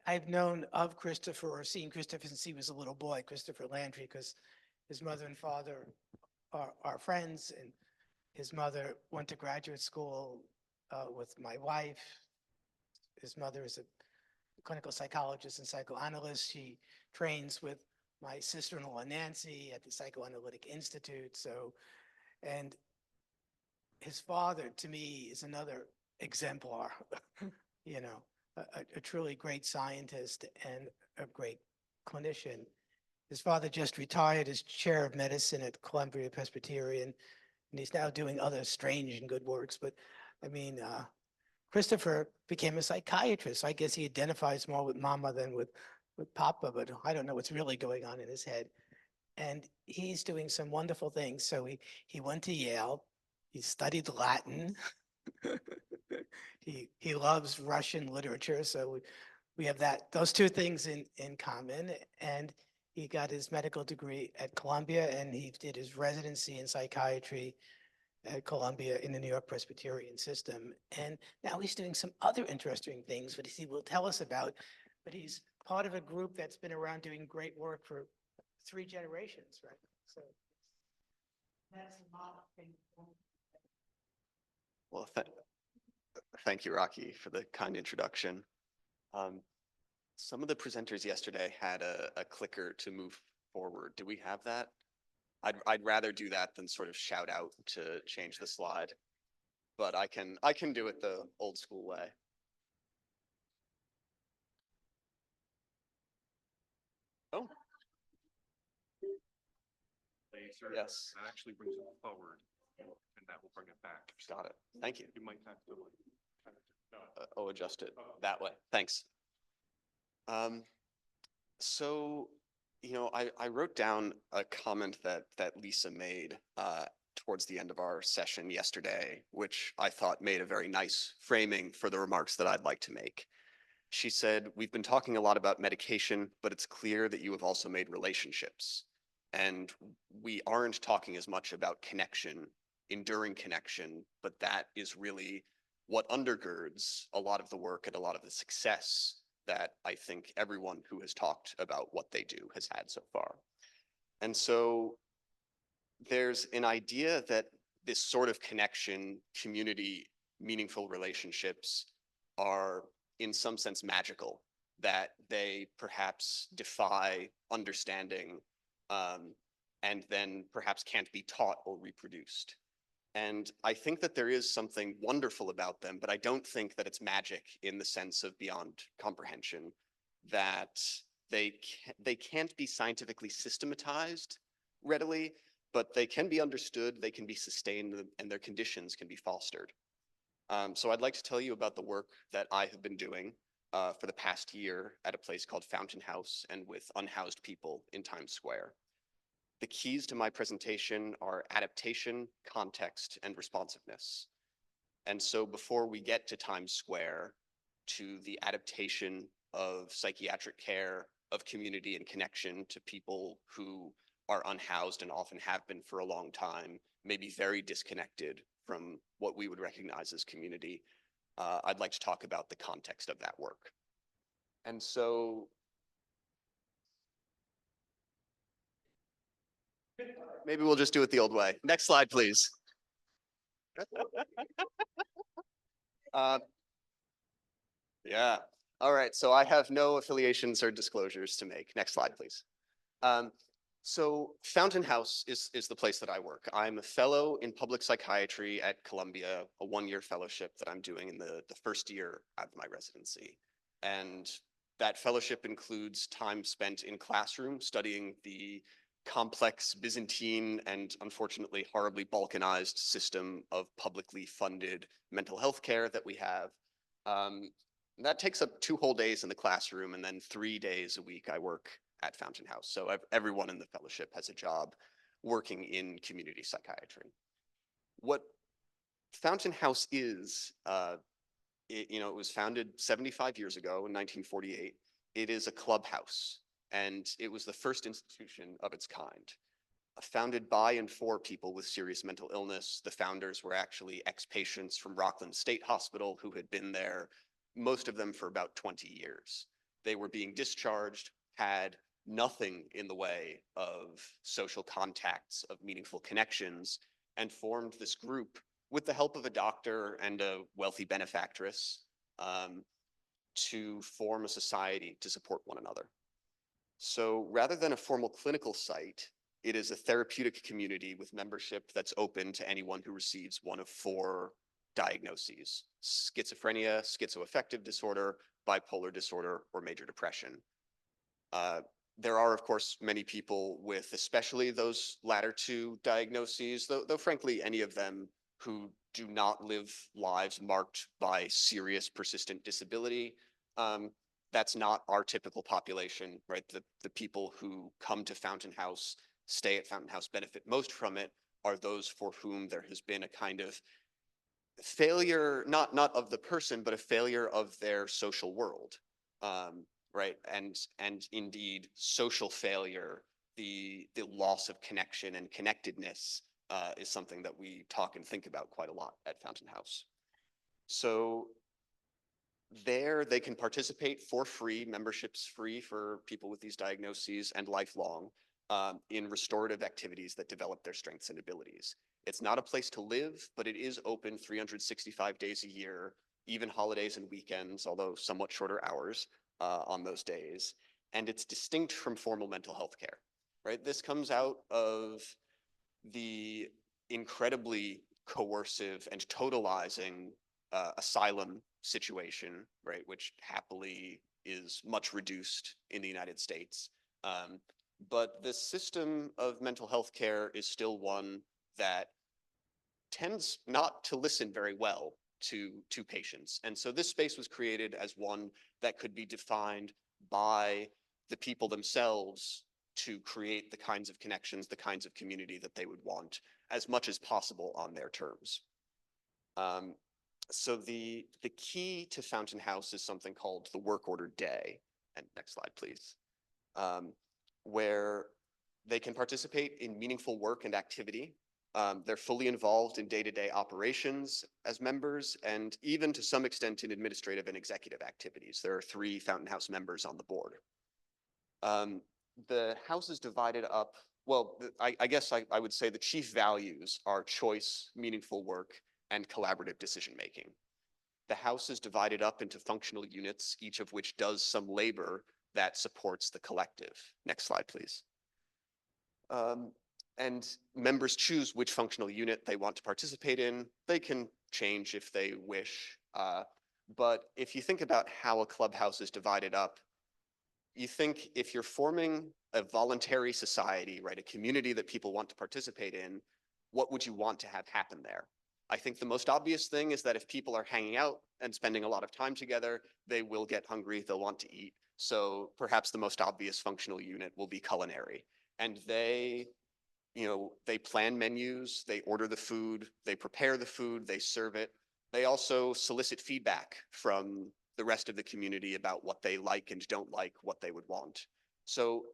I've known of Christopher or seen Christopher since he was a little boy, Christopher Landry, because his mother and father are friends, and his mother went to graduate school with my wife. His mother is a clinical psychologist and psychoanalyst. She trains with my sister-in-law Nancy at the Psychoanalytic Institute. So, and his father to me is another exemplar, you know, a truly great scientist and a great clinician. His father just retired as chair of medicine at Columbia Presbyterian, and he's now doing other strange and good works. But I mean, Christopher became a psychiatrist. So I guess he identifies more with mama than with papa, but I don't know what's really going on in his head. And he's doing some wonderful things. So he went to Yale. He studied Latin. He loves Russian literature. So we have those two things in common. And he got his medical degree at Columbia, and he did his residency in psychiatry at Columbia in the New York Presbyterian system. And now he's doing some other interesting things, which he will tell us about. But he's part of a group that's been around doing great work for 3 generations, right? So that's a lot of things. Well, thank you, Rocky, for the kind introduction. Some of the presenters yesterday had a clicker to move forward. Do we have that? I'd rather do that than sort of shout out to change the slide, but I can do it the old school way. Oh. Yes. That actually brings it forward, and that will bring it back. Got it. Thank you. You might have to I'll adjust it that way. Thanks. So, you know, I wrote down a comment that Lisa made towards the end of our session yesterday, which I thought made a very nice framing for the remarks that I'd like to make. She said, "We've been talking a lot about medication, but it's clear that you have also made relationships. And we aren't talking as much about connection, enduring connection, but that is really what undergirds a lot of the work and a lot of the success that I think everyone who has talked about what they do has had so far." And so there's an idea that this sort of connection, community, meaningful relationships are in some sense magical, that they perhaps defy understanding and then perhaps can't be taught or reproduced. And I think that there is something wonderful about them, but I don't think that it's magic in the sense of beyond comprehension, that they can't be scientifically systematized readily, but they can be understood, they can be sustained, and their conditions can be fostered. So I'd like to tell you about the work that I have been doing for the past year at a place called Fountain House and with unhoused people in Times Square. The keys to my presentation are adaptation, context, and responsiveness. And so before we get to Times Square, to the adaptation of psychiatric care, of community and connection to people who are unhoused and often have been for a long time, maybe very disconnected from what we would recognize as community, I'd like to talk about the context of that work. And so maybe we'll just do it the old way. Next slide, please. Yeah. All right. So I have no affiliations or disclosures to make. Next slide, please. So Fountain House is the place that I work. I'm a fellow in public psychiatry at Columbia, a 1-year fellowship that I'm doing in the first year of my residency. And that fellowship includes time spent in classroom studying the complex Byzantine and unfortunately horribly balkanized system of publicly funded mental health care that we have. That takes up 2 whole days in the classroom, and then 3 days a week I work at Fountain House. So everyone in the fellowship has a job working in community psychiatry. What Fountain House is, it was founded 75 years ago in 1948. It is a clubhouse, and it was the first institution of its kind. Founded by and for people with serious mental illness. The founders were actually ex-patients from Rockland State Hospital who had been there, most of them for about 20 years. They were being discharged, had nothing in the way of social contacts, of meaningful connections, and formed this group with the help of a doctor and a wealthy benefactress to form a society to support one another. So rather than a formal clinical site, it is a therapeutic community with membership that's open to anyone who receives one of 4 diagnoses: schizophrenia, schizoaffective disorder, bipolar disorder, or major depression. There are, of course, many people with especially those latter 2 diagnoses, though frankly, any of them who do not live lives marked by serious persistent disability. That's not our typical population, right? The people who come to Fountain House, stay at Fountain House, benefit most from it are those for whom there has been a kind of failure, not of the person, but a failure of their social world, right? And indeed, social failure, the loss of connection and connectedness is something that we talk and think about quite a lot at Fountain House. So there they can participate for free, membership's free for people with these diagnoses and lifelong, in restorative activities that develop their strengths and abilities. It's not a place to live, but it is open 365 days a year, even holidays and weekends, although somewhat shorter hours on those days. And it's distinct from formal mental health care, right? This comes out of the incredibly coercive and totalizing asylum situation, right, which happily is much reduced in the United States. But the system of mental health care is still one that tends not to listen very well to patients. And so this space was created as one that could be defined by the people themselves to create the kinds of connections, the kinds of community that they would want as much as possible on their terms. So the key to Fountain House is something called the work order day. And next slide, please. Where they can participate in meaningful work and activity. They're fully involved in day-to-day operations as members, and even to some extent in administrative and executive activities. There are 3 Fountain House members on the board. The house is divided up, well, I guess I would say the chief values are choice, meaningful work, and collaborative decision-making. The house is divided up into functional units, each of which does some labor that supports the collective. Next slide, please. And members choose which functional unit they want to participate in. They can change if they wish. But if you think about how a clubhouse is divided up, you think if you're forming a voluntary society, right, a community that people want to participate in, what would you want to have happen there? I think the most obvious thing is that if people are hanging out and spending a lot of time together, they will get hungry, they'll want to eat. So perhaps the most obvious functional unit will be culinary. And they plan menus, they order the food, they prepare the food, they serve it. They also solicit feedback from the rest of the community about what they like and don't like, what they would want. So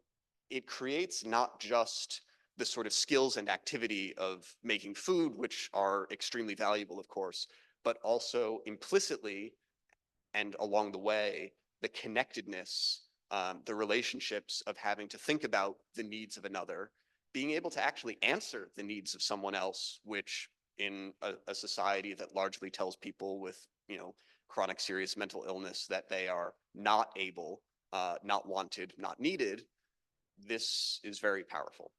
it creates not just the sort of skills and activity of making food, which are extremely valuable, of course, but also implicitly and along the way, the connectedness, the relationships of having to think about the needs of another, being able to actually answer the needs of someone else, which in a society that largely tells people with, chronic serious mental illness that they are not able, not wanted, not needed, this is very powerful.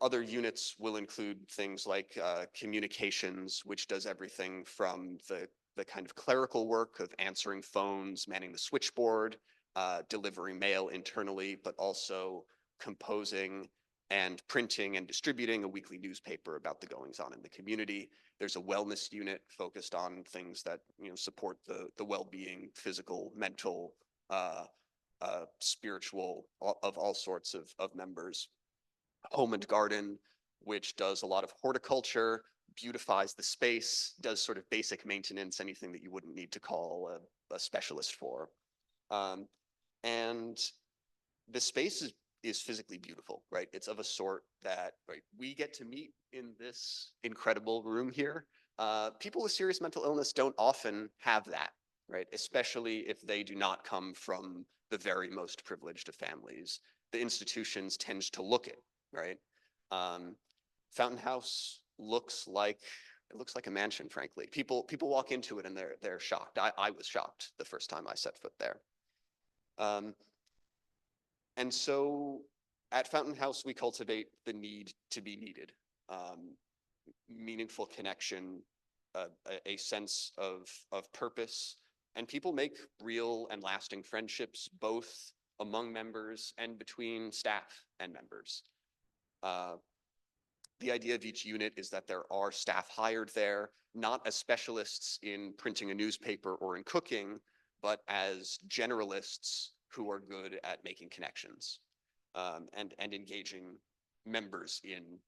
Other units will include things like communications, which does everything from the kind of clerical work of answering phones, manning the switchboard, delivering mail internally, but also composing and printing and distributing a weekly newspaper about the goings-on in the community. There's a wellness unit focused on things that support the well-being, physical, mental, spiritual, of all sorts of members. Home and garden, which does a lot of horticulture, beautifies the space, does sort of basic maintenance, anything that you wouldn't need to call a specialist for. And the space is physically beautiful, right? It's of a sort that, right, we get to meet in this incredible room here. People with serious mental illness don't often have that. right? Especially if they do not come from the very most privileged of families. The institutions tend to look it, right? Fountain House looks like a mansion, frankly. People walk into it and they're shocked. I was shocked the first time I set foot there. And so at Fountain House, we cultivate the need to be needed, meaningful connection, a sense of purpose, and people make real and lasting friendships, both among members and between staff and members. The idea of each unit is that there are staff hired there, not as specialists in printing a newspaper or in cooking, but as generalists who are good at making connections, and engaging members in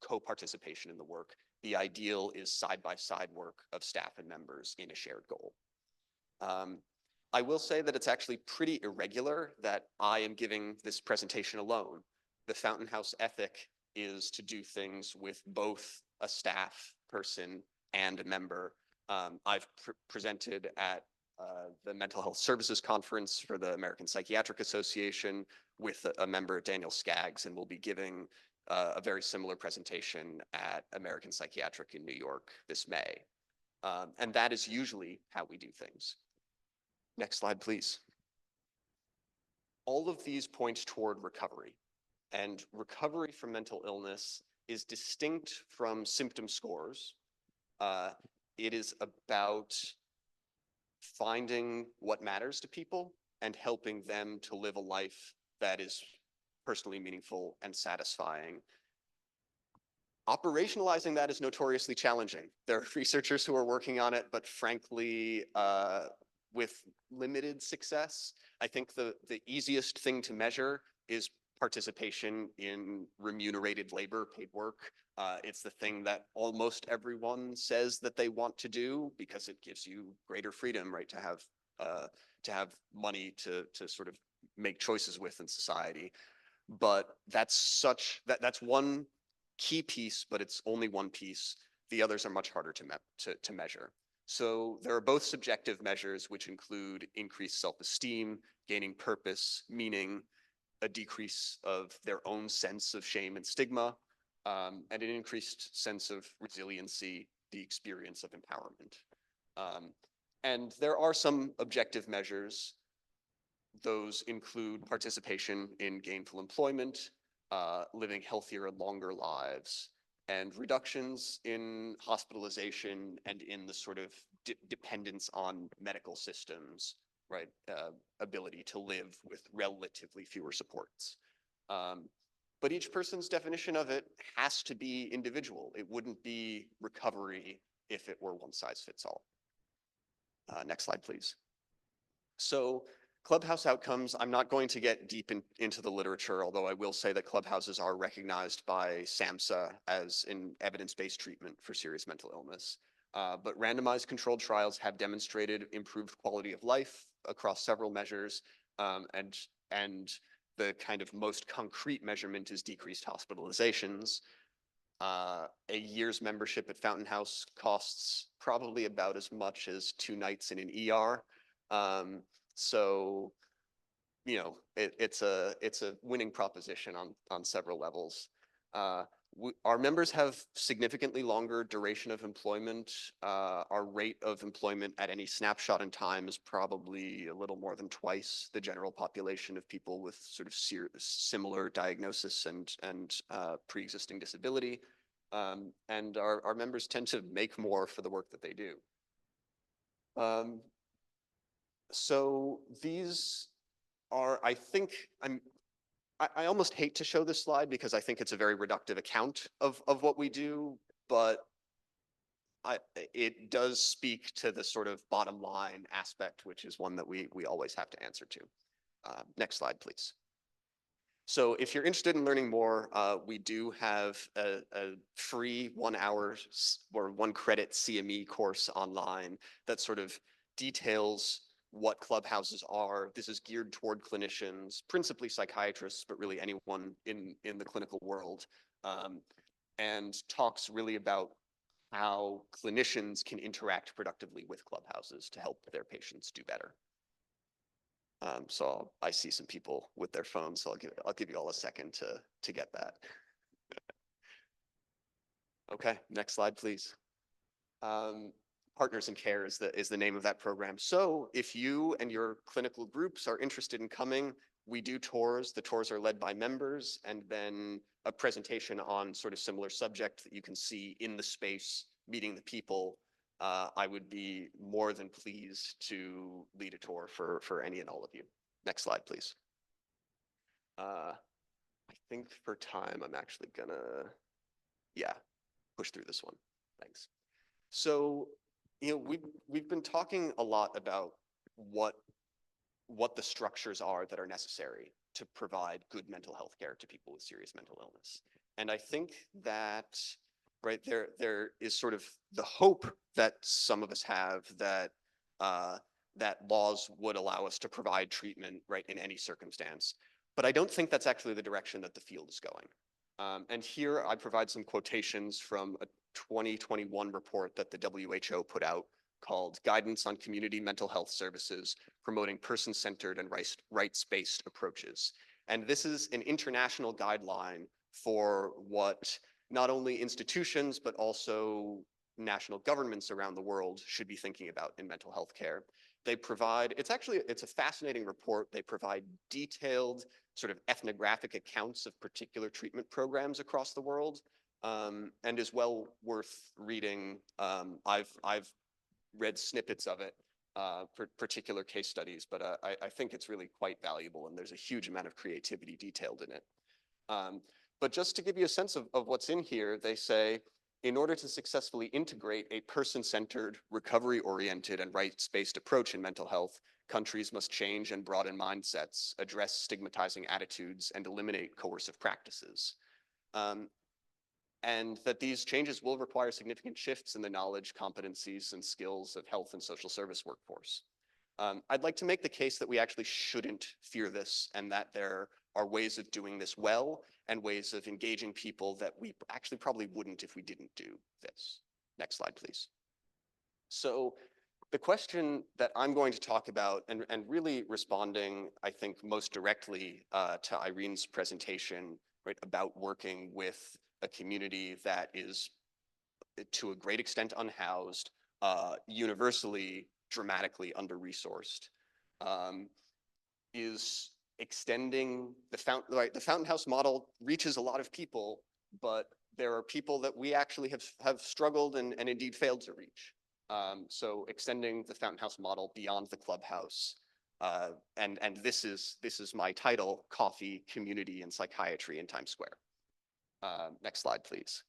co-participation in the work. The ideal is side-by-side work of staff and members in a shared goal. I will say that it's actually pretty irregular that I am giving this presentation alone. The Fountain House ethic is to do things with both a staff person and a member. I've presented at the Mental Health Services Conference for the American Psychiatric Association with a member, Daniel Skaggs, and we'll be giving a very similar presentation at American Psychiatric in New York this May. And that is usually how we do things. Next slide, please. All of these point toward recovery, and recovery from mental illness is distinct from symptom scores. It is about finding what matters to people and helping them to live a life that is personally meaningful and satisfying. Operationalizing that is notoriously challenging. There are researchers who are working on it, but frankly, with limited success. I think the easiest thing to measure is participation in remunerated labor, paid work. It's the thing that almost everyone says that they want to do because it gives you greater freedom, right? To have money to sort of make choices with in society. But that's one key piece, but it's only one piece. The others are much harder to measure. So there are both subjective measures, which include increased self-esteem, gaining purpose, meaning, a decrease of their own sense of shame and stigma, and an increased sense of resiliency, the experience of empowerment. And there are some objective measures. Those include participation in gainful employment, living healthier and longer lives, and reductions in hospitalization and in the sort of dependence on medical systems, right? Ability to live with relatively fewer supports. But each person's definition of it has to be individual. It wouldn't be recovery if it were one size fits all. Next slide, please. So Clubhouse outcomes, I'm not going to get deep into the literature, although I will say that clubhouses are recognized by SAMHSA as an evidence-based treatment for serious mental illness. But randomized controlled trials have demonstrated improved quality of life across several measures, and the kind of most concrete measurement is decreased hospitalizations. A year's membership at Fountain House costs probably about as much as 2 nights in an ER. So, you know, it's a winning proposition on several levels. Our members have significantly longer duration of employment. Our rate of employment at any snapshot in time is probably a little more than twice the general population of people with sort of similar diagnosis and pre-existing disability. And our members tend to make more for the work that they do. So these are, I think, I almost hate to show this slide because I think it's a very reductive account of what we do, but it does speak to the sort of bottom line aspect, which is one that we always have to answer to. Next slide, please. So if you're interested in learning more, we do have a free 1 hour or 1 credit CME course online that sort of details what clubhouses are. This is geared toward clinicians, principally psychiatrists, but really anyone in the clinical world, and talks really about how clinicians can interact productively with clubhouses to help their patients do better. So I see some people with their phones, so I'll give you all a second to get that. Okay, next slide, please. Partners in Care is the name of that program. So if you and your clinical groups are interested in coming, we do tours. The tours are led by members, and then a presentation on sort of similar subject that you can see in the space, meeting the people. I would be more than pleased to lead a tour for any and all of you. Next slide, please. I think for time, I'm actually gonna, yeah, push through this one. Thanks. So, we've been talking a lot about what the structures are that are necessary to provide good mental health care to people with serious mental illness. And I think that, right, there is sort of the hope that some of us have that that laws would allow us to provide treatment, right, in any circumstance. But I don't think that's actually the direction that the field is going. And here I provide some quotations from a 2021 report that the WHO put out called Guidance on Community Mental Health Services, Promoting Person-Centered and Rights-Based Approaches. And this is an international guideline for what not only institutions, but also national governments around the world should be thinking about in mental health care. They provide, it's a fascinating report. They provide detailed sort of ethnographic accounts of particular treatment programs across the world, and is well worth reading. I've read snippets of it for particular case studies, but I think it's really quite valuable, and there's a huge amount of creativity detailed in it. But just to give you a sense of what's in here, they say, in order to successfully integrate a person-centered, recovery-oriented, and rights-based approach in mental health, countries must change and broaden mindsets, address stigmatizing attitudes, and eliminate coercive practices. And that these changes will require significant shifts in the knowledge, competencies, and skills of health and social service workforce. I'd like to make the case that we actually shouldn't fear this, and that there are ways of doing this well and ways of engaging people that we actually probably wouldn't if we didn't do this. Next slide, please. So the question that I'm going to talk about, and really responding, I think, most directly to Irene's presentation, right, about working with a community that is, to a great extent, unhoused, universally, dramatically under-resourced, is extending the Fountain House model reaches a lot of people, but there are people that we actually have struggled and indeed failed to reach. So extending the Fountain House model beyond the clubhouse, and this is my title: Coffee, Community, and Psychiatry in Times Square. Next slide, please.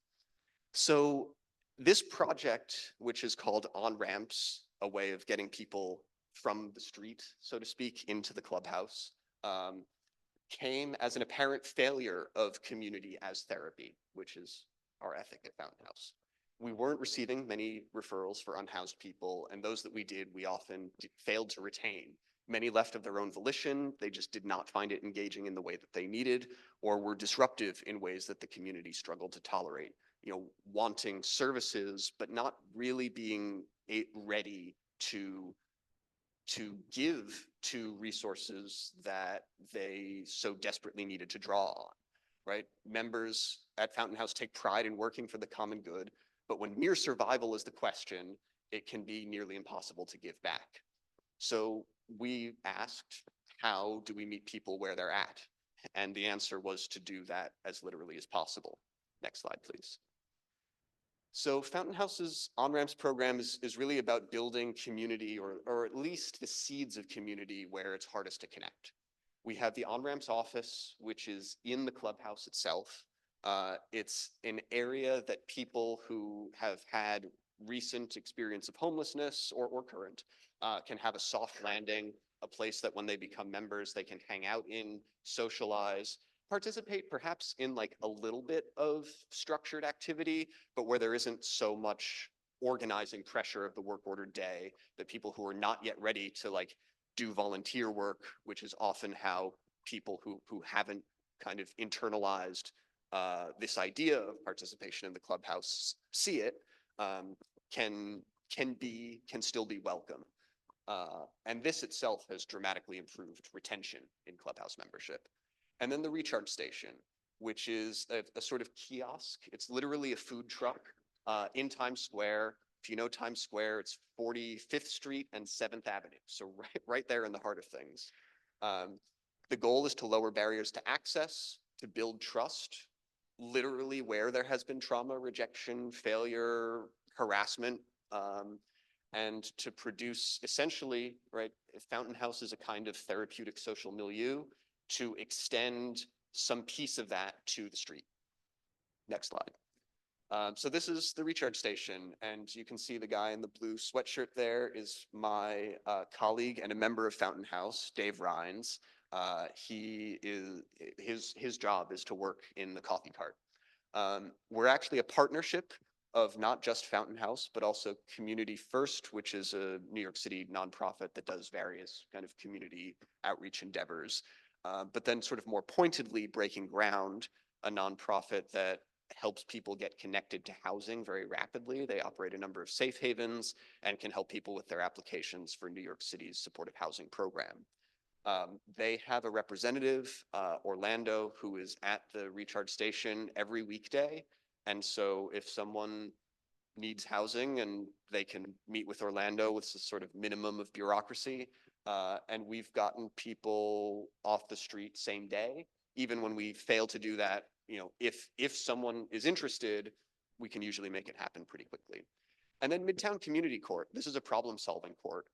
So this project, which is called On-Ramps, a way of getting people from the street, so to speak, into the clubhouse, came as an apparent failure of community as therapy, which is our ethic at Fountain House. We weren't receiving many referrals for unhoused people, and those that we did, we often failed to retain. Many left of their own volition. They just did not find it engaging in the way that they needed, or were disruptive in ways that the community struggled to tolerate. Wanting services, but not really being ready to give to resources that they so desperately needed to draw on, right? Members at Fountain House take pride in working for the common good, but when mere survival is the question, it can be nearly impossible to give back. So we asked, how do we meet people where they're at? And the answer was to do that as literally as possible. Next slide, please. So Fountain House's On-Ramps program is really about building community, or at least the seeds of community where it's hardest to connect. We have the On-Ramps office, which is in the clubhouse itself. It's an area that people who have had recent experience of homelessness or current can have a soft landing, a place that when they become members, they can hang out in, socialize, participate perhaps in like a little bit of structured activity, but where there isn't so much organizing pressure of the work order day that people who are not yet ready to like do volunteer work, which is often how people who haven't kind of internalized this idea of participation in the clubhouse see it, can still be welcome. And this itself has dramatically improved retention in Clubhouse membership. And then the recharge station, which is a sort of kiosk. It's literally a food truck in Times Square. If you know Times Square, it's 45th Street and 7th Avenue. So right there in the heart of things. The goal is to lower barriers to access, to build trust, literally where there has been trauma, rejection, failure, harassment, and to produce essentially, right, Fountain House is a kind of therapeutic social milieu to extend some piece of that to the street. Next slide. So this is the recharge station, and you can see the guy in the blue sweatshirt there is my colleague and a member of Fountain House, Dave Rhines. His job is to work in the coffee cart. We're actually a partnership of not just Fountain House, but also Community First, which is a New York City nonprofit that does various kind of community outreach endeavors. But then sort of more pointedly breaking ground, a nonprofit that helps people get connected to housing very rapidly. They operate a number of safe havens and can help people with their applications for New York City's supportive housing program. They have a representative, Orlando, who is at the recharge station every weekday. And so if someone needs housing and they can meet with Orlando with a sort of minimum of bureaucracy, and we've gotten people off the street same day. Even when we fail to do that, you know, if someone is interested, we can usually make it happen pretty quickly. And then Midtown Community Court. This is a problem-solving court.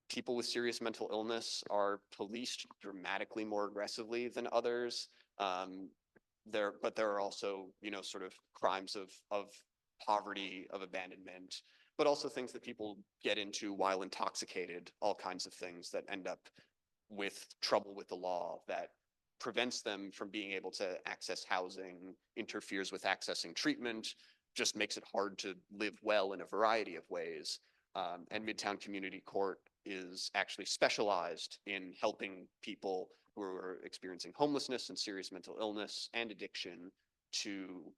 People with serious mental illness are policed dramatically more aggressively than others. But there are also, you know, sort of crimes of poverty, of abandonment, but also things that people get into while intoxicated, all kinds of things that end up with trouble with the law that prevents them from being able to access housing, interferes with accessing treatment, just makes it hard to live well in a variety of ways. And Midtown Community Court is actually specialized in helping people who are experiencing homelessness and serious mental illness and addiction to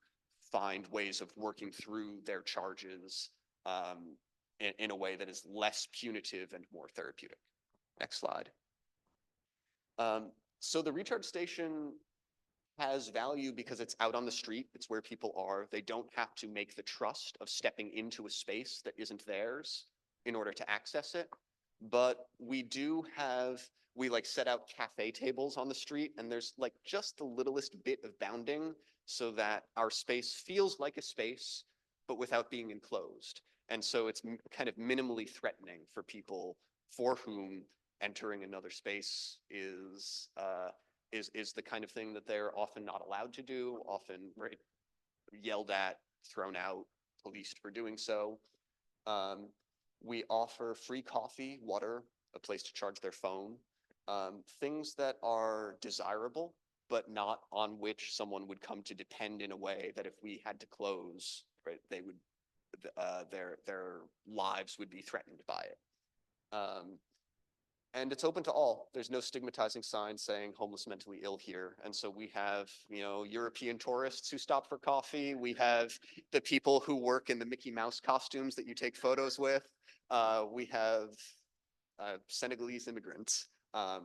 find ways of working through their charges in a way that is less punitive and more therapeutic. Next slide. So the recharge station has value because it's out on the street. It's where people are. They don't have to make the trust of stepping into a space that isn't theirs in order to access it. But we like set out cafe tables on the street, and there's like just the littlest bit of bounding so that our space feels like a space, but without being enclosed. And so it's kind of minimally threatening for people for whom entering another space is the kind of thing that they're often not allowed to do, often right, yelled at, thrown out, policed for doing so. We offer free coffee, water, a place to charge their phone, things that are desirable, but not on which someone would come to depend in a way that if we had to close, right, they would, their lives would be threatened by it. And it's open to all. There's no stigmatizing sign saying homeless, mentally ill here. And so we have, you know, European tourists who stop for coffee. We have the people who work in the Mickey Mouse costumes that you take photos with. We have Senegalese immigrants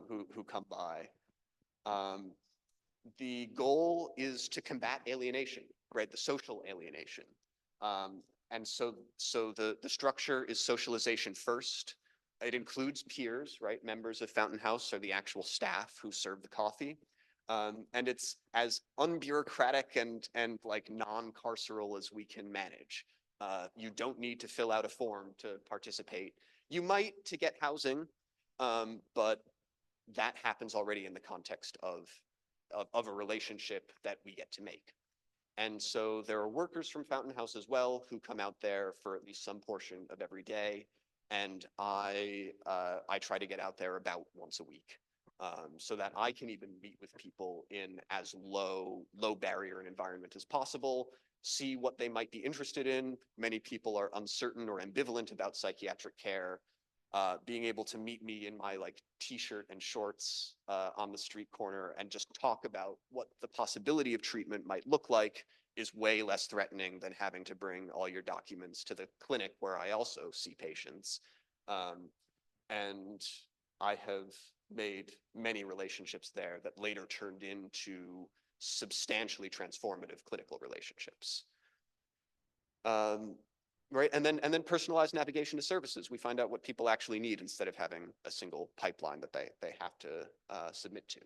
who come by. The goal is to combat alienation, right? The social alienation. And so the structure is socialization first. It includes peers, right? Members of Fountain House are the actual staff who serve the coffee. And it's as unbureaucratic and like non-carceral as we can manage. You don't need to fill out a form to participate. You might to get housing, but that happens already in the context of a relationship that we get to make. And so there are workers from Fountain House as well who come out there for at least some portion of every day. And I try to get out there about once a week so that I can even meet with people in as low barrier an environment as possible, see what they might be interested in. Many people are uncertain or ambivalent about psychiatric care. Being able to meet me in my like t-shirt and shorts on the street corner and just talk about what the possibility of treatment might look like is way less threatening than having to bring all your documents to the clinic where I also see patients. And I have made many relationships there that later turned into substantially transformative clinical relationships. Right, and then personalized navigation to services. We find out what people actually need instead of having a single pipeline that they have to submit to.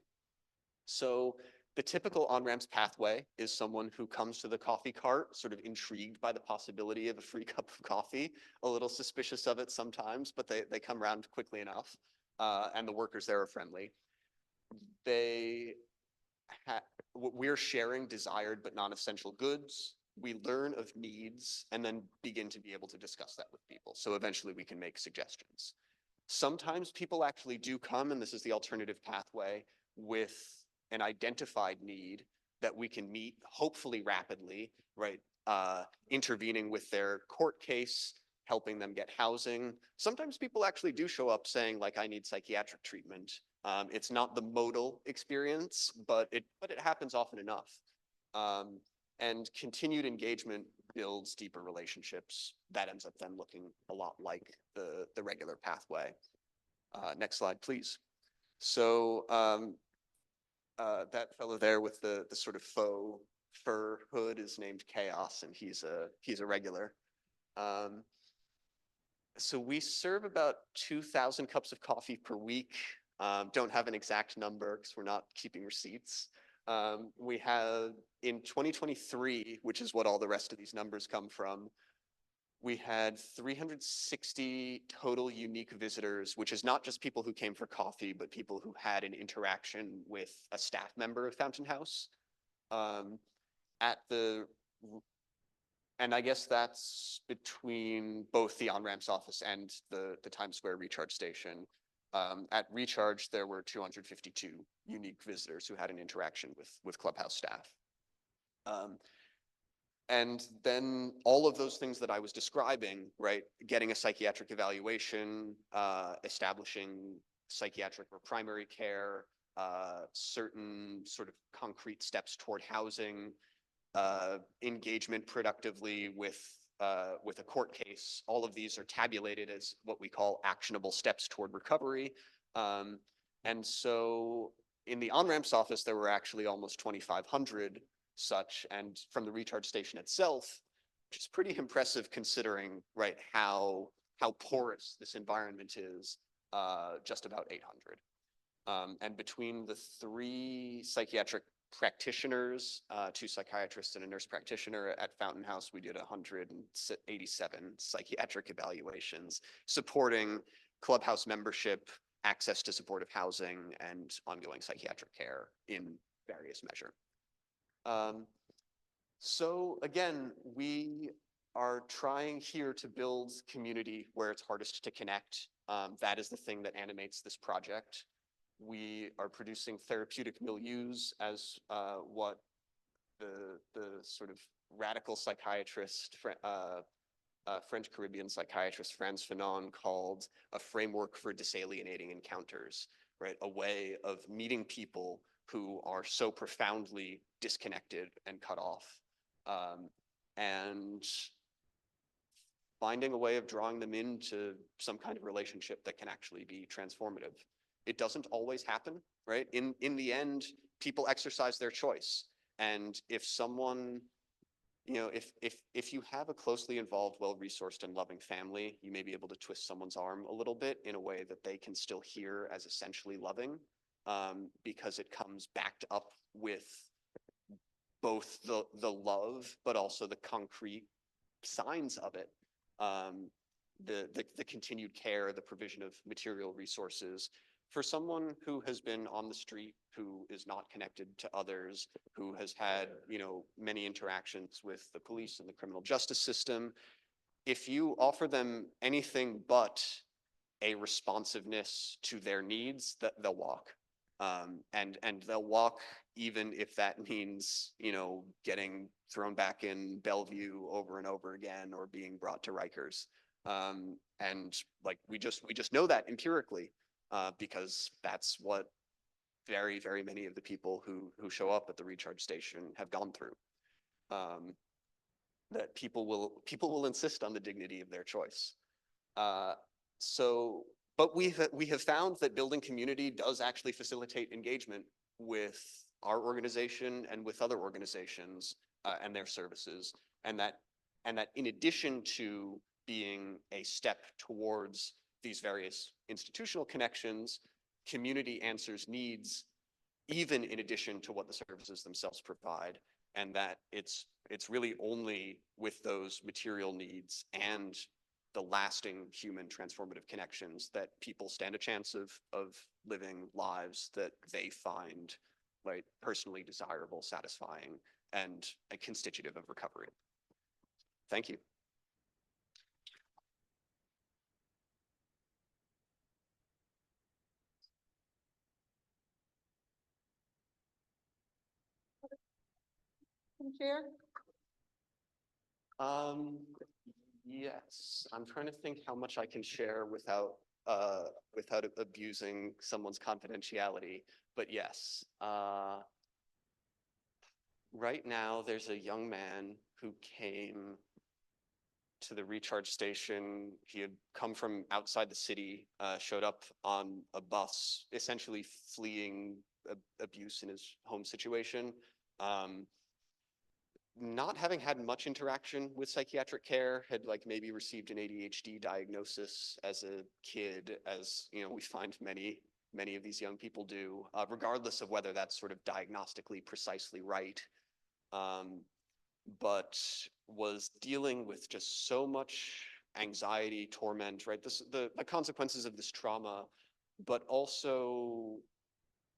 So the typical on-ramps pathway is someone who comes to the coffee cart sort of intrigued by the possibility of a free cup of coffee, a little suspicious of it sometimes, but they come around quickly enough, and the workers there are friendly. We're sharing desired but non-essential goods. We learn of needs and then begin to be able to discuss that with people. So eventually we can make suggestions. Sometimes people actually do come, and this is the alternative pathway, with an identified need that we can meet, hopefully rapidly, right? Intervening with their court case, helping them get housing. Sometimes people actually do show up saying, like, I need psychiatric treatment. It's not the modal experience, but it happens often enough. And continued engagement builds deeper relationships. That ends up then looking a lot like the regular pathway. Next slide, please. So that fellow there with the sort of faux fur hood is named Chaos, and he's a regular. So we serve about 2,000 cups of coffee per week. Don't have an exact number because we're not keeping receipts. We have in 2023, which is what all the rest of these numbers come from, we had 360 total unique visitors, which is not just people who came for coffee, but people who had an interaction with a staff member of Fountain House. And I guess that's between both the on-ramps office and the Times Square recharge station. At recharge, there were 252 unique visitors who had an interaction with Clubhouse staff. And then all of those things that I was describing, right? Getting a psychiatric evaluation, establishing psychiatric or primary care, certain sort of concrete steps toward housing, engagement productively with a court case. All of these are tabulated as what we call actionable steps toward recovery. And so in the on-ramps office, there were actually almost 2,500 such, and from the recharge station itself, which is pretty impressive considering, right, how porous this environment is, just about 800. And between the 3 psychiatric practitioners, 2 psychiatrists and a nurse practitioner at Fountain House, we did 187 psychiatric evaluations, supporting Clubhouse membership, access to supportive housing, and ongoing psychiatric care in various measure. So again, we are trying here to build community where it's hardest to connect. That is the thing that animates this project. We are producing therapeutic milieus as what the sort of radical psychiatrist, French Caribbean psychiatrist Frantz Fanon called a framework for disalienating encounters, right? A way of meeting people who are so profoundly disconnected and cut off, and finding a way of drawing them into some kind of relationship that can actually be transformative. It doesn't always happen, right? In the end, people exercise their choice. And if someone, you know, if you have a closely involved, well-resourced and loving family, you may be able to twist someone's arm a little bit in a way that they can still hear as essentially loving, because it comes backed up with both the love, but also the concrete signs of it. The continued care, the provision of material resources. For someone who has been on the street, who is not connected to others, who has had, you know, many interactions with the police and the criminal justice system, if you offer them anything but a responsiveness to their needs, that they'll walk. And they'll walk even if that means, you know, getting thrown back in Bellevue over and over again or being brought to Rikers. And like we just know that empirically. Because that's what very, very many of the people who show up at the recharge station have gone through. that people will insist on the dignity of their choice. But we have found that building community does actually facilitate engagement with our organization and with other organizations and their services, and that in addition to being a step towards these various institutional connections, community answers needs, even in addition to what the services themselves provide, and that it's really only with those material needs and the lasting human transformative connections that people stand a chance of living lives that they find like personally desirable, satisfying, and a constitutive of recovery. Thank you. Chair? Yes, I'm trying to think how much I can share without abusing someone's confidentiality, but yes. Right now, there's a young man who came to the recharge station. He had come from outside the city, showed up on a bus, essentially fleeing abuse in his home situation. Not having had much interaction with psychiatric care, had like maybe received an ADHD diagnosis as a kid, as you know, we find many of these young people do, regardless of whether that's sort of diagnostically precisely right. But was dealing with just so much anxiety, torment, right? The consequences of this trauma, but also,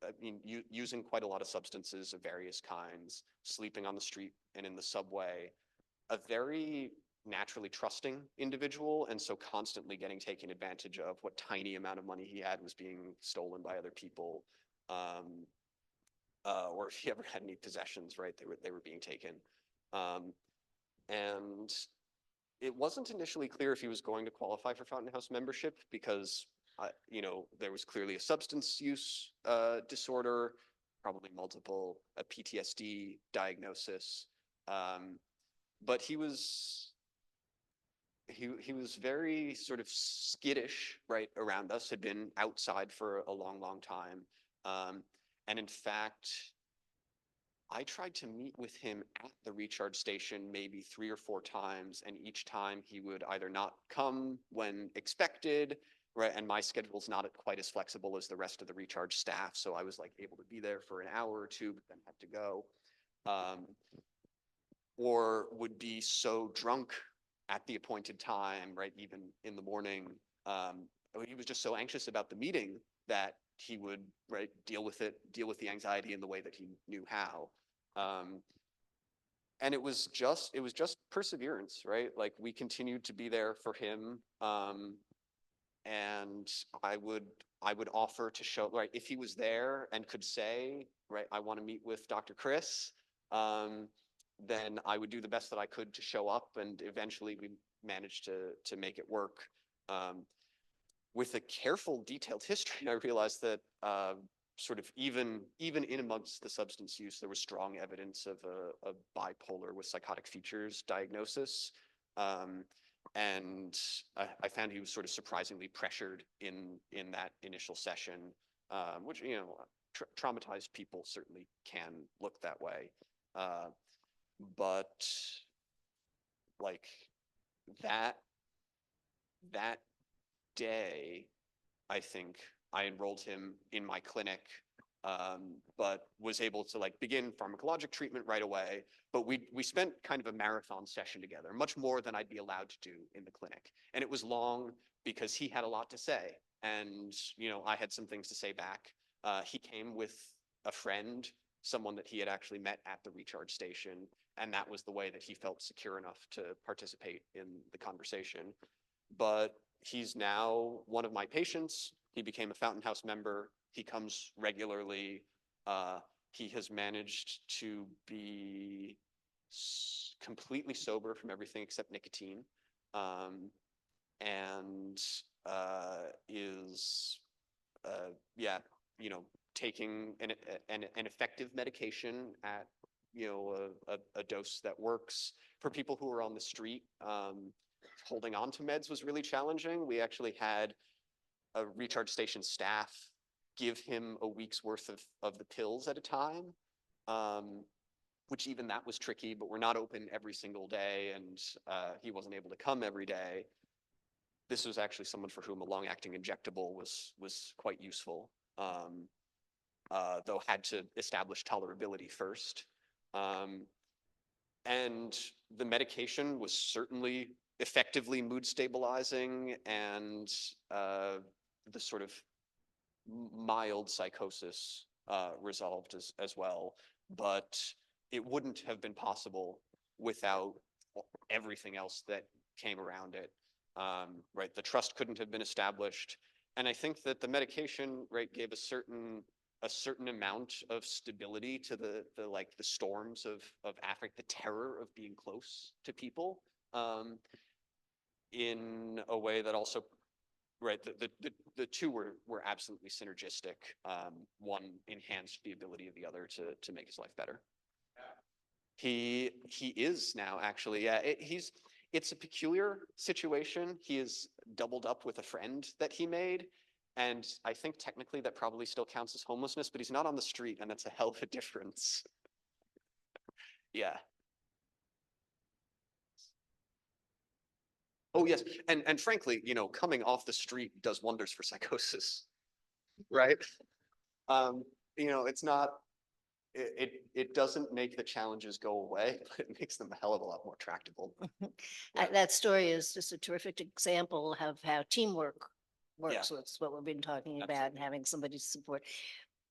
I mean, using quite a lot of substances of various kinds, sleeping on the street and in the subway, a very naturally trusting individual, and so constantly getting taken advantage of. What tiny amount of money he had was being stolen by other people, or if he ever had any possessions, right, they were being taken. And it wasn't initially clear if he was going to qualify for Fountain House membership because you know, there was clearly a substance use disorder, probably multiple, a PTSD diagnosis. But he was very sort of skittish, right, around us, had been outside for a long time. And in fact, I tried to meet with him at the recharge station maybe 3 or 4 times, and each time he would either not come when expected, right, and my schedule's not quite as flexible as the rest of the recharge staff, so I was like able to be there for an hour or two, but then had to go, or would be so drunk at the appointed time, right, even in the morning. He was just so anxious about the meeting that he would, right, deal with the anxiety in the way that he knew how. And it was just perseverance, right? Like, we continued to be there for him. And I would offer to show, right, if he was there and could say, right, I want to meet with Dr. Chris, then I would do the best that I could to show up, and eventually we managed to make it work. With a careful, detailed history, I realized that sort of even in amongst the substance use, there was strong evidence of a bipolar with psychotic features diagnosis. And I found he was sort of surprisingly pressured in that initial session, which, you know, traumatized people certainly can look that way. But like that day, I think I enrolled him in my clinic, but was able to like begin pharmacologic treatment right away. But we spent kind of a marathon session together, much more than I'd be allowed to do in the clinic. And it was long because he had a lot to say, and you know, I had some things to say back. He came with a friend, someone that he had actually met at the recharge station, and that was the way that he felt secure enough to participate in the conversation. But he's now one of my patients. He became a Fountain House member. He comes regularly. He has managed to be completely sober from everything except nicotine, and is, yeah, you know, taking an effective medication at a dose that works. For people who are on the street, holding on to meds was really challenging. We actually had a recharge station staff give him a week's worth of the pills at a time, which even that was tricky, but we're not open every single day, and he wasn't able to come every day. This was actually someone for whom a long-acting injectable was quite useful, though had to establish tolerability first. And the medication was certainly effectively mood stabilizing, and the sort of mild psychosis resolved as well. But it wouldn't have been possible without everything else that came around it. Right, the trust couldn't have been established, and I think that the medication, right, gave a certain amount of stability to the storms of affect, the terror of being close to people, in a way that also, right, the two were absolutely synergistic. One enhanced the ability of the other to make his life better. He is now, actually, yeah. It's a peculiar situation. He is doubled up with a friend that he made, and I think technically that probably still counts as homelessness, but he's not on the street, and that's a hell of a difference. Yeah. Oh, yes, and frankly, coming off the street does wonders for psychosis, right? It's not. It doesn't make the challenges go away, but it makes them a hell of a lot more tractable. Yeah. That story is just a terrific example of how teamwork works. Yeah. That's what we've been talking about, and Absolutely. having somebody to support.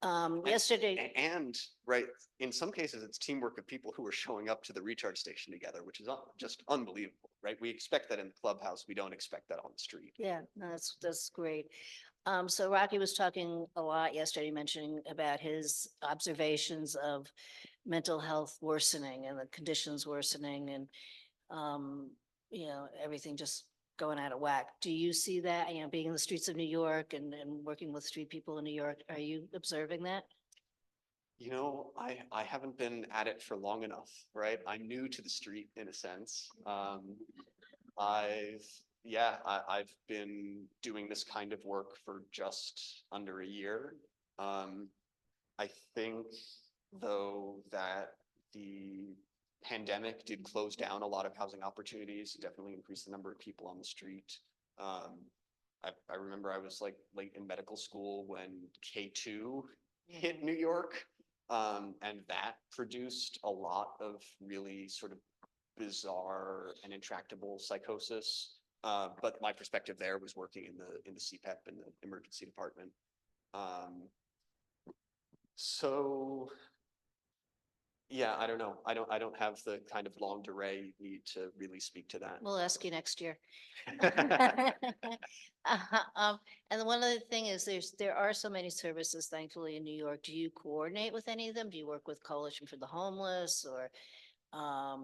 Yesterday, And right, in some cases, it's teamwork of people who are showing up to the recharge station together, which is just unbelievable, right? We expect that in the clubhouse. We don't expect that on the street. yeah, no, that's great. So Rocky was talking a lot yesterday, mentioning about his observations of mental health worsening and the conditions worsening, and everything just going out of whack. Do you see that, being in the streets of New York and working with street people in New York? Are you observing that? I haven't been at it for long enough, right? I'm new to the street in a sense. I've been doing this kind of work for just under a year. I think, though, that the pandemic did close down a lot of housing opportunities, definitely increased the number of people on the street. I remember I was like late in medical school when K2 hit New York, and that produced a lot of really sort of bizarre and intractable psychosis. But my perspective there was working in the CPEP, in the emergency department. So yeah, I don't know. I don't have the kind of longue durée you need to really speak to that. We'll ask you next year. And one other thing is there are so many services, thankfully, in New York. Do you coordinate with any of them? Do you work with Coalition for the Homeless, or or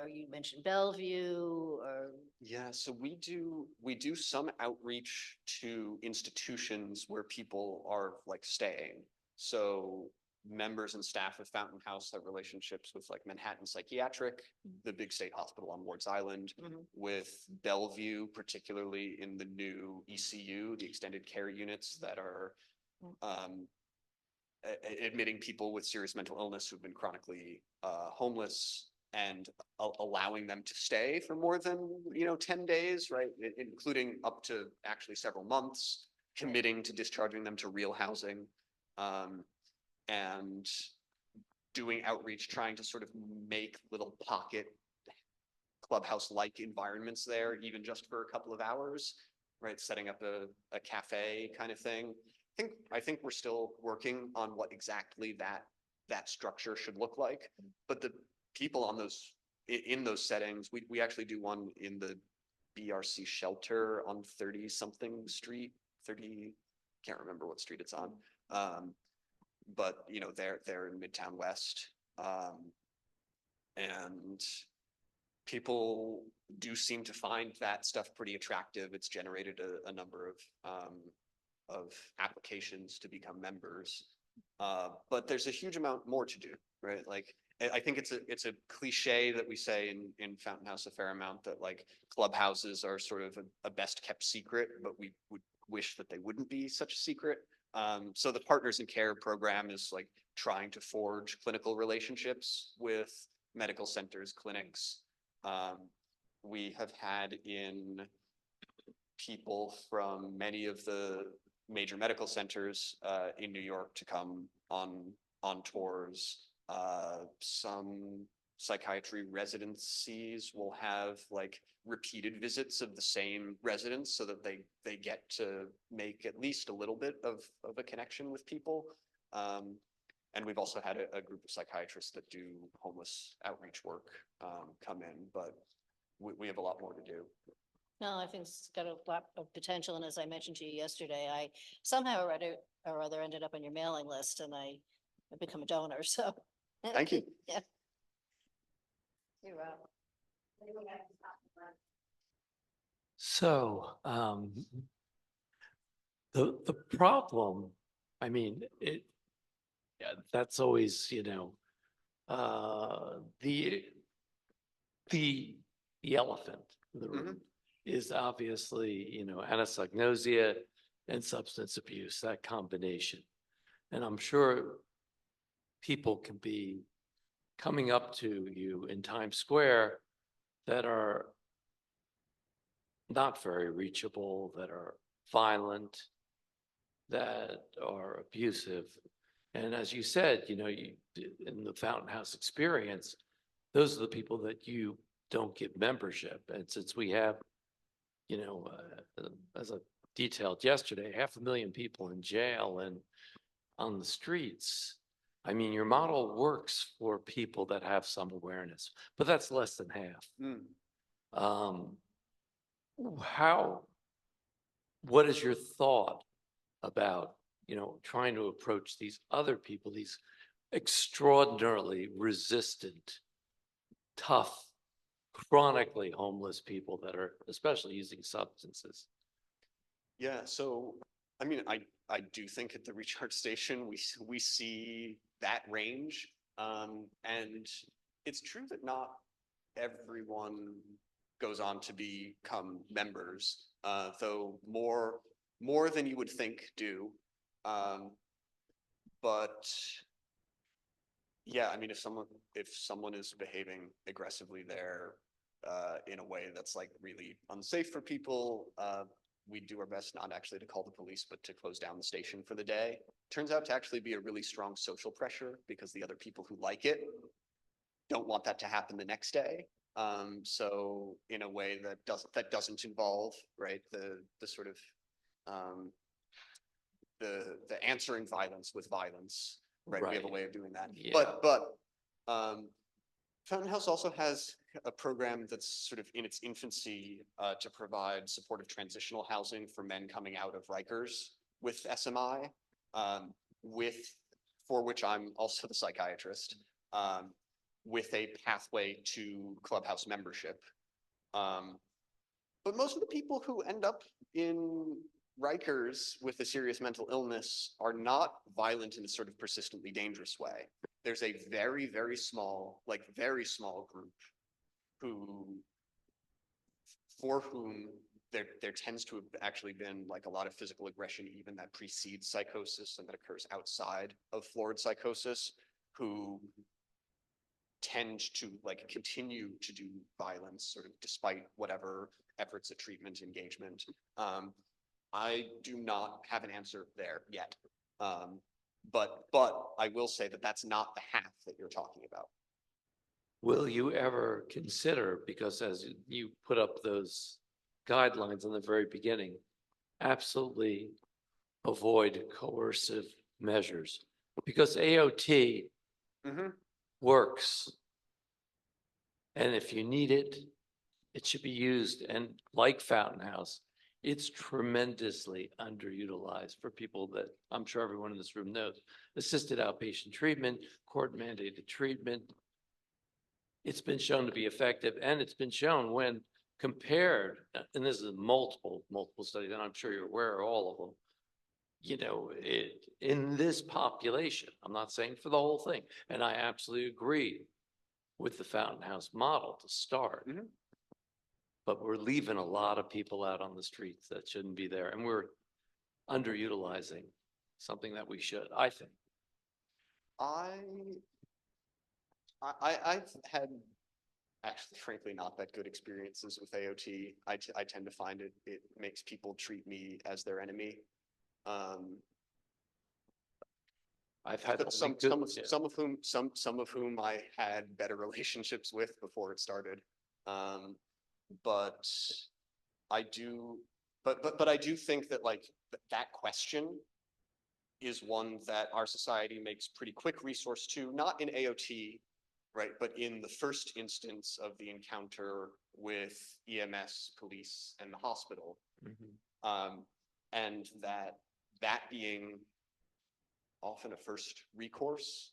you mentioned Bellevue, or? Yeah, so we do some outreach to institutions where people are like staying. So members and staff of Fountain House have relationships with like Manhattan Psychiatric, the big state hospital on Ward's Island, with Bellevue, particularly in the new ECU, the extended care units that are admitting people with serious mental illness who've been chronically homeless, and allowing them to stay for more than 10 days, right, including up to actually several months, committing to discharging them to real housing, and doing outreach, trying to sort of make little pocket clubhouse-like environments there, even just for a couple of hours, right? Setting up a cafe kind of thing. I think we're still working on what exactly that structure should look like. But the people in those settings, we actually do one in the BRC shelter on 30-something street, can't remember what street it's on. But they're in Midtown West, and people do seem to find that stuff pretty attractive. It's generated a number of applications to become members. But there's a huge amount more to do, right? Like, I think it's a cliche that we say in Fountain House a fair amount that like clubhouses are sort of a best kept secret, but we would wish that they wouldn't be such a secret. So the Partners in Care program is like trying to forge clinical relationships with medical centers, clinics. We have had in people from many of the major medical centers in New York to come on tours. Some psychiatry residencies will have like repeated visits of the same residents so that they get to make at least a little bit of a connection with people. And we've also had a group of psychiatrists that do homeless outreach work come in, but we have a lot more to do. No, I think it's got a lot of potential, and as I mentioned to you yesterday, I somehow or other ended up on your mailing list, and I have become a donor, so. Thank you. Yeah. You're welcome. So, the problem, I mean, yeah, that's always, the elephant in the room is obviously, anosognosia and substance abuse, that combination. And I'm sure people can be coming up to you in Times Square that are not very reachable, that are violent, that are abusive. And as you said, in the Fountain House experience, those are the people that you don't give membership. And since we have, as I detailed yesterday, 500,000 people in jail and on the streets, I mean, your model works for people that have some awareness, but that's less than half. What is your thought about, trying to approach these other people, these extraordinarily resistant, tough, chronically homeless people that are especially using substances? Yeah, so I mean, I do think at the recharge station we see that range, and it's true that not everyone goes on to become members, though more than you would think do. But yeah, I mean, if someone is behaving aggressively there, in a way that's like really unsafe for people, we do our best not actually to call the police, but to close down the station for the day. Turns out to actually be a really strong social pressure because the other people who like it don't want that to happen the next day. So in a way that doesn't involve, right, the sort of the answering violence with violence, right? We have a Right. way of doing that. Yeah. But Fountain House also has a program that's sort of in its infancy to provide supportive transitional housing for men coming out of Rikers with SMI, for which I'm also the psychiatrist, with a pathway to clubhouse membership. But most of the people who end up in Rikers with a serious mental illness are not violent in a sort of persistently dangerous way. There's a very, very small group for whom there tends to have actually been like a lot of physical aggression, even that precedes psychosis and that occurs outside of florid psychosis, who tend to like continue to do violence sort of despite whatever efforts at treatment engagement. I do not have an answer there yet. But I will say that that's not the half that you're talking about. Will you ever consider, because as you put up those guidelines in the very beginning, absolutely avoid coercive measures? Because AOT works. And if you need it, it should be used. And like Fountain House, it's tremendously underutilized for people that I'm sure everyone in this room knows. Assisted outpatient treatment, court mandated treatment. It's been shown to be effective, and it's been shown when compared, and this is multiple studies, and I'm sure you're aware of all of them, you know, in this population, I'm not saying for the whole thing, and I absolutely agree with the Fountain House model to start. Mhm. But we're leaving a lot of people out on the streets that shouldn't be there, and we're underutilizing something that we should, I think. I've had actually frankly not that good experiences with AOT. I tend to find it makes people treat me as their enemy. I've had But only good- yeah. some of whom I had better relationships with before it started. But I do, but I do think that like that question is one that our society makes pretty quick resource to, not in AOT, right? But in the first instance of the encounter with EMS, police, and the hospital. Mhm. And that being often a first recourse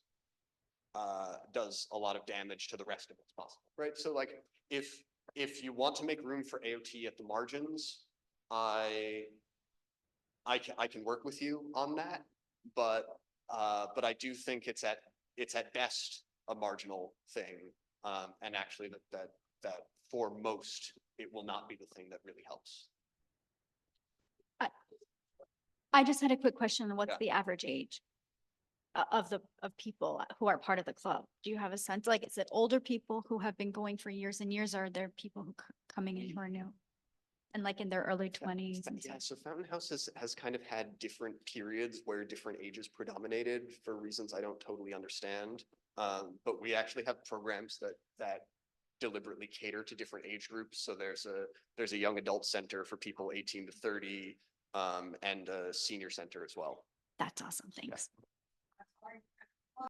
does a lot of damage to the rest of what's possible, right? So like if you want to make room for AOT at the margins, I can work with you on that, but I do think it's at best a marginal thing, and actually that for most it will not be the thing that really helps. I just had a quick question. What's Yeah. the average age of people who are part of the club? Do you have a sense? Like, is it older people who have been going for years and years? Or are there people who coming in who are new? And like in their early 20s and Yeah, stuff? so Fountain House has kind of had different periods where different ages predominated for reasons I don't totally understand. But we actually have programs that deliberately cater to different age groups. So there's a young adult center for people 18 to 30, and a senior center as well. That's awesome. Thanks.